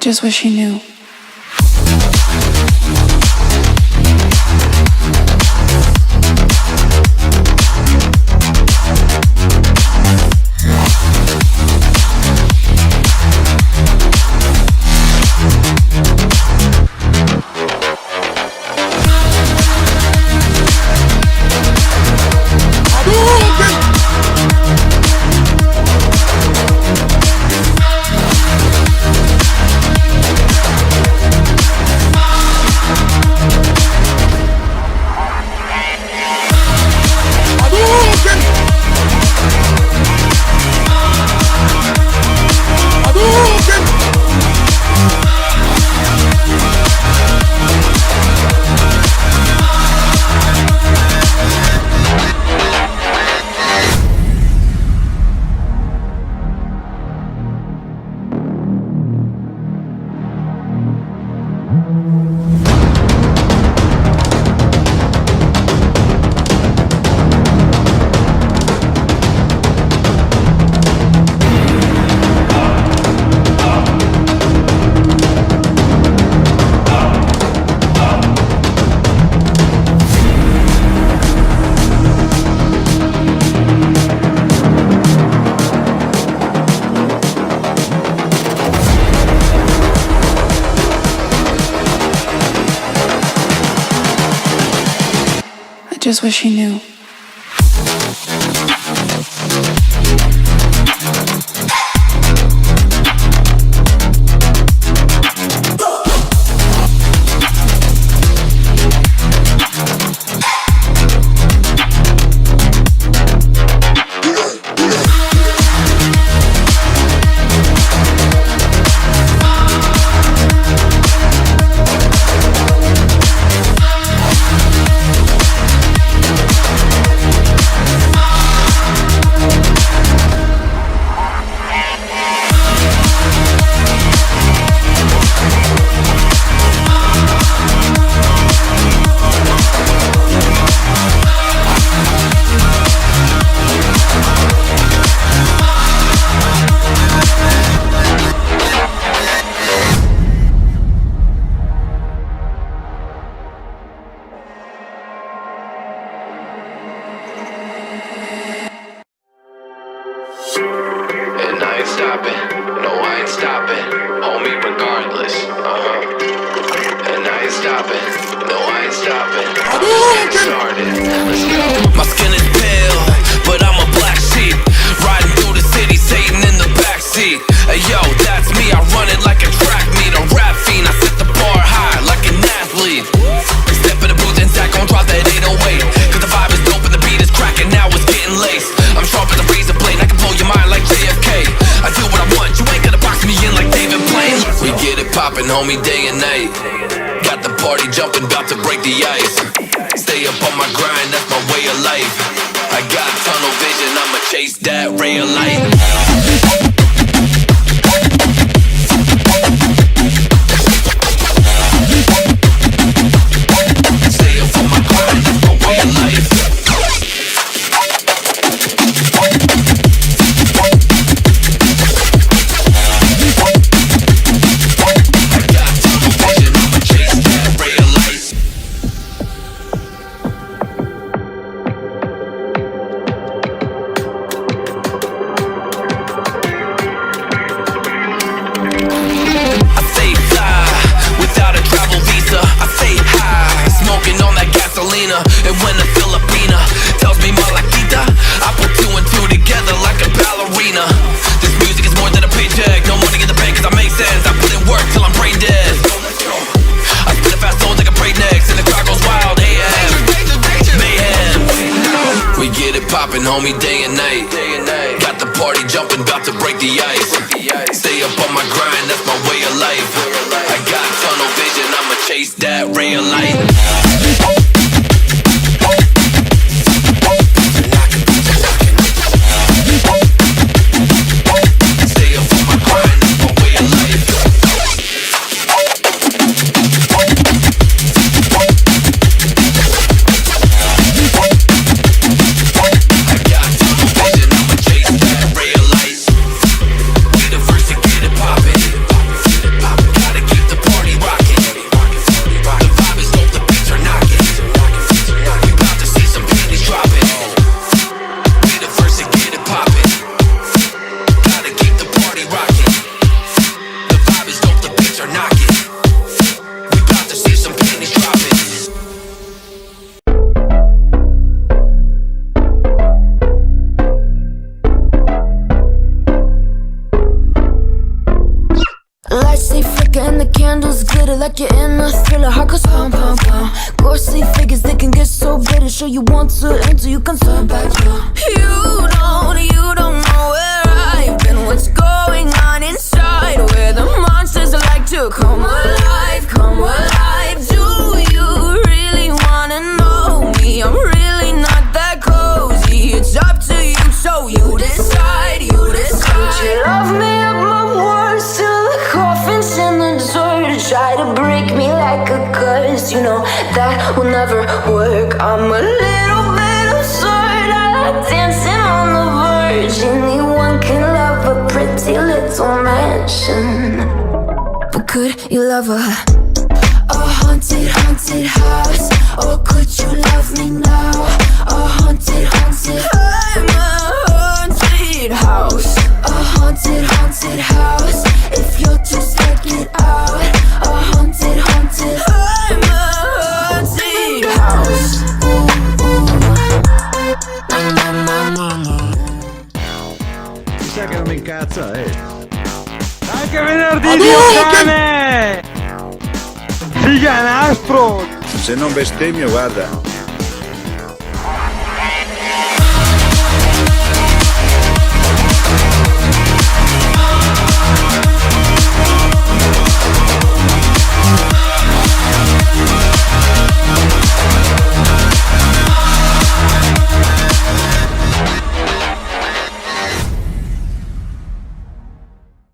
just wish he knew. Just wish he knew. My skin is pale, but I'm a black sheep, riding through the city, Satan in the backseat. Hey yo, that's me, I run it like a track meet, a rap fiend, I set the bar high like an athlete. Step in the booth and Zach gon' drop that 808, cause the vibe is dope and the beat is cracking, now it's getting laced. I'm sharp as a razor blade, I can blow your mind like JFK. I do what I want, you ain't gonna box me in like David Blaine. We get it poppin', homie, day and night. Got the party jumping, about to break the ice. Stay up on my grind, that's my way of life. I got tunnel vision, I'ma chase that ray of light. Stay up on my grind, that's my way of life. And when a Filipina tells me Malakita, I put two and two together like a ballerina. This music is more than a paycheck, no money in the bank cause I make sense. I put in work till I'm brain dead. I spit a fast tone like a breaknecks and the crowd goes wild. Mayhem. We get it poppin', homie, day and night. Got the party jumping, about to break the ice. Stay up on my grind, that's my way of life. I got tunnel vision, I'ma chase that ray of light. feel like you're in a thriller. Heart goes pum pum pum. Ghostly figures, they can get so bitter. Sure you want to enter, you can turn back now. You don't know where I've been. What's going on inside? Where the monsters like to come alive, come alive. Do you really wanna know me? I'm really not that cozy. It's up to you, so you decide, you decide. Could you love me up my worst till the coffin's in the dirt? Try to break me like a curse, you know that will never work. I'm a little bit absurd, I like dancing on the verge. Anyone can love a pretty little mansion, but could you love a haunted, haunted house? Or could you love me now? A haunted, haunted, I'm a haunted house. A haunted, haunted house. If you're too scared, get out. A haunted, haunted, I'm a haunted house. Mi sa che non mi incazza, Anche venerdì, Dio cane! Figa nastro! Se non bestemmio, guarda,